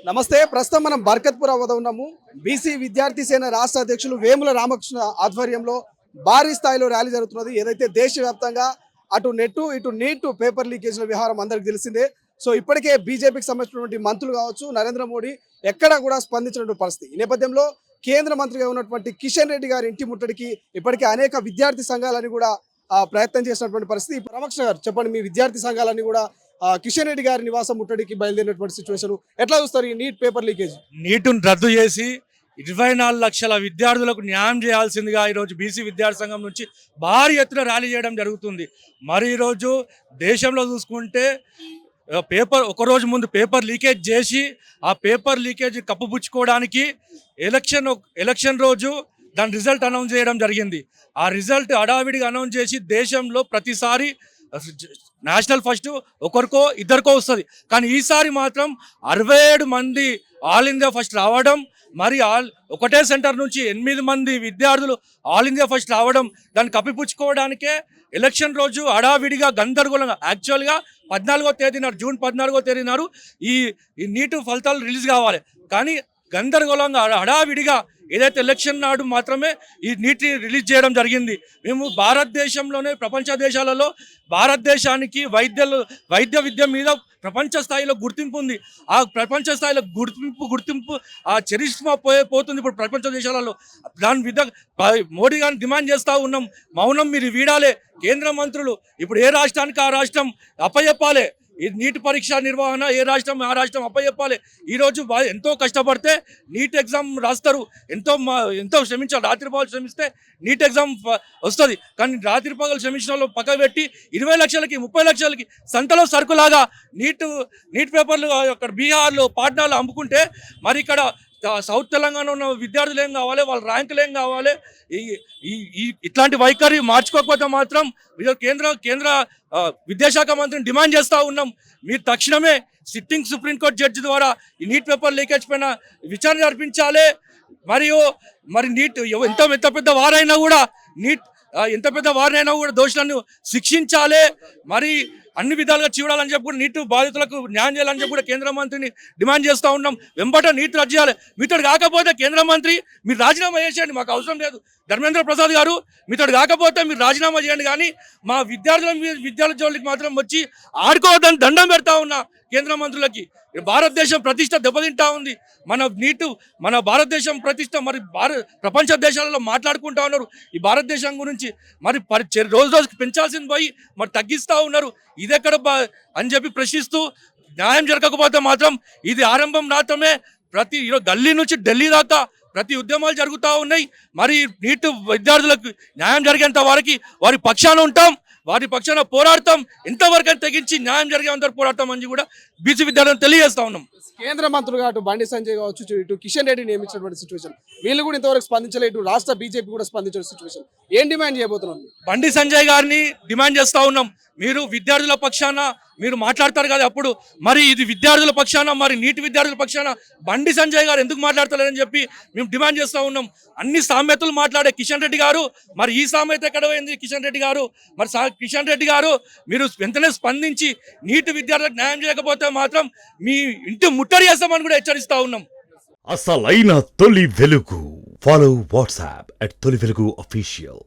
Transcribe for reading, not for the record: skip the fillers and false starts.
నమస్తే. ప్రస్తుతం మనం బర్కత్పుర వద్ద ఉన్నాము. బీసీ విద్యార్థి సేన రాష్ట్ర అధ్యక్షులు వేముల రామకృష్ణ ఆధ్వర్యంలో భారీ స్థాయిలో ర్యాలీ జరుగుతున్నది. ఏదైతే దేశవ్యాప్తంగా అటు నెట్ ఇటు నీట్ పేపర్ లీకేజ్ల వ్యవహారం అందరికి తెలిసిందే. సో ఇప్పటికే బీజేపీకి సంబంధించినటువంటి మంత్రులు కావచ్చు, నరేంద్ర మోడీ ఎక్కడా కూడా స్పందించినటువంటి పరిస్థితి. ఈ నేపథ్యంలో కేంద్ర మంత్రిగా ఉన్నటువంటి కిషన్ రెడ్డి గారి ఇంటి ముట్టడికి ఇప్పటికే అనేక విద్యార్థి సంఘాలని కూడా ప్రయత్నం చేసినటువంటి పరిస్థితి. రామకృష్ణ గారు చెప్పండి, మీ విద్యార్థి సంఘాలన్నీ కూడా కిషన్ రెడ్డి గారి నివాసం ముట్టడికి బయలుదేరినటువంటి సిచ్యువేషన్ ఎట్లా చూస్తారు? ఈ నీట్ పేపర్ లీకేజ్ నీటును రద్దు చేసి 24 లక్షల విద్యార్థులకు న్యాయం చేయాల్సిందిగా ఈరోజు బీసీ విద్యార్థి సంఘం నుంచి భారీ ఎత్తున ర్యాలీ చేయడం జరుగుతుంది. మరి ఈరోజు దేశంలో చూసుకుంటే ఒకరోజు ముందు పేపర్ లీకేజ్ చేసి ఆ పేపర్ లీకేజ్ కప్పుపుచ్చుకోవడానికి ఎలక్షన్ రోజు దాని రిజల్ట్ అనౌన్స్ చేయడం జరిగింది. ఆ రిజల్ట్ హడావిడిగా అనౌన్స్ చేసి దేశంలో ప్రతిసారి నేషనల్ ఫస్ట్ ఒకరికో ఇద్దరికో వస్తుంది, కానీ ఈసారి మాత్రం 67 మంది ఆల్ ఇండియా ఫస్ట్ రావడం, మరి ఒకటే సెంటర్ నుంచి 8 మంది విద్యార్థులు ఆల్ ఇండియా ఫస్ట్ రావడం, దాన్ని కప్పిపుచ్చుకోవడానికే ఎలక్షన్ రోజు హడావిడిగా గందరగోళంగా యాక్చువల్గా 14వ తేదీన జూన్ 14వ తేదీన ఈ నీటు ఫలితాలు రిలీజ్ కావాలి, కానీ గందరగోళంగా హడావిడిగా ఏదైతే ఎలక్షన్ నాడు మాత్రమే ఈ నీటిని రిలీజ్ చేయడం జరిగింది. మేము భారతదేశంలోనే ప్రపంచ దేశాలలో భారతదేశానికి వైద్య విద్య మీద ప్రపంచ స్థాయిలో గుర్తింపు ఉంది. ఆ ప్రపంచ స్థాయిలో గుర్తింపు ఆ చరిష్మా పోతుంది ఇప్పుడు ప్రపంచ దేశాలలో. దాని మోడీ గారిని డిమాండ్ చేస్తూ ఉన్నాం, మౌనం మీరు వీడాలే. కేంద్ర మంత్రులు ఇప్పుడు ఏ రాష్ట్రానికి ఆ రాష్ట్రం అప్పచెప్పాలి. ఈ నీట్ పరీక్ష నిర్వహణ ఏ రాష్ట్రం ఆ రాష్ట్రం అప్పచెప్పాలి. ఈరోజు ఎంతో కష్టపడితే నీట్ ఎగ్జామ్ రాస్తారు, ఎంతో శ్రమించాలి. రాత్రి పగలు శ్రమిస్తే నీట్ ఎగ్జామ్ వస్తుంది, కానీ రాత్రి పగలు శ్రమించిన వాళ్ళు పక్క పెట్టి 20 లక్షలకి 30 లక్షలకి సంతలో సరుకులాగా నీట్ పేపర్లు అక్కడ బీహార్లో పాట్నాలో అమ్ముకుంటే మరి ఇక్కడ సౌత్ తెలంగాణ ఉన్న విద్యార్థులు ఏం కావాలి, వాళ్ళ ర్యాంకులు ఏం కావాలి? ఇట్లాంటి వైఖరి మార్చుకోకపోతే మాత్రం కేంద్ర విద్యాశాఖ మంత్రిని డిమాండ్ చేస్తూ ఉన్నాం, మీరు తక్షణమే సిట్టింగ్ సుప్రీంకోర్టు జడ్జి ద్వారా ఈ నీట్ పేపర్ లీకేజ్ పైన విచారణ జరిపించాలి. మరి నీట్ ఎంత పెద్ద వారైనా కూడా దోషులను శిక్షించాలి. మరి అన్ని విధాలుగా చూడాలని చెప్పి కూడా నీటు బాధితులకు న్యాయం చేయాలని చెప్పి కూడా కేంద్ర మంత్రిని డిమాండ్ చేస్తూ ఉన్నాం. వెంబట నీట్ రద్దు చేయాలి. మీతో కాకపోతే కేంద్ర మంత్రి మీరు రాజీనామా చేసేయండి, మాకు అవసరం లేదు. ధర్మేంద్ర ప్రసాద్ గారు మీతో కాకపోతే మీరు రాజీనామా చేయండి, కానీ మా విద్యార్థుల జోలికి మాత్రం వచ్చి ఆడుకోవద్దని దండం పెడతా ఉన్నా కేంద్ర మంత్రులకి. భారతదేశం ప్రతిష్ట దెబ్బతింటా ఉంది. మన భారతదేశం ప్రతిష్ట మరి ప్రపంచ దేశాలలో మాట్లాడుకుంటా ఉన్నారు ఈ భారతదేశం గురించి. మరి రోజుకి పెంచాల్సింది పోయి మరి తగ్గిస్తూ ఉన్నారు. ఇదెక్కడ అని చెప్పి ప్రశ్నిస్తూ న్యాయం జరగకపోతే మాత్రం ఇది ఆరంభం మాత్రమే. గల్లీ నుంచి ఢిల్లీ దాకా ప్రతి ఉద్యమాలు జరుగుతూ ఉన్నాయి. మరి నీటు విద్యార్థులకు న్యాయం జరిగేంత వారికి వారి పక్షాన ఉంటాం, వారి పక్షాన పోరాడతాం, ఎంతవరకు తెగించి న్యాయం జరిగేంత పోరాడతాం అని కూడా బీసీ విద్యార్థులను తెలియజేస్తా ఉన్నాం. కేంద్ర మంత్రులుగా అటు బండి సంజయ్ కావచ్చు, ఇటు కిషన్ రెడ్డి నియమించినటువంటి సిచ్యువేషన్, వీళ్ళు కూడా ఇంతవరకు స్పందించలేదు. ఇటు రాష్ట్ర బీజేపీ కూడా స్పందించిన సిచ్యువేషన్, ఏం డిమాండ్ చేయబోతున్నాం? బండి సంజయ్ గారిని డిమాండ్ చేస్తూ ఉన్నాం, మీరు విద్యార్థుల పక్షాన మీరు మాట్లాడతారు కదా అప్పుడు, మరి ఇది విద్యార్థుల పక్షాన, మరి నీటి విద్యార్థుల పక్షాన బండి సంజయ్ గారు ఎందుకు మాట్లాడతలేరని చెప్పి మేము డిమాండ్ చేస్తూ ఉన్నాం. అన్ని సామెతలు మాట్లాడే కిషన్ రెడ్డి గారు, మరి ఈ సామెత ఎక్కడ పోయింది? కిషన్ రెడ్డి గారు మీరు వెంటనే స్పందించి నీటి విద్యార్థులకు న్యాయం చేయకపోతే మాత్రం మీ ఇంటి ముట్టడి చేస్తామని కూడా హెచ్చరిస్తా ఉన్నాం. అసలైన తొలి వెలుగు. ఫాలో వాట్సాప్ @తొలి వెలుగు official.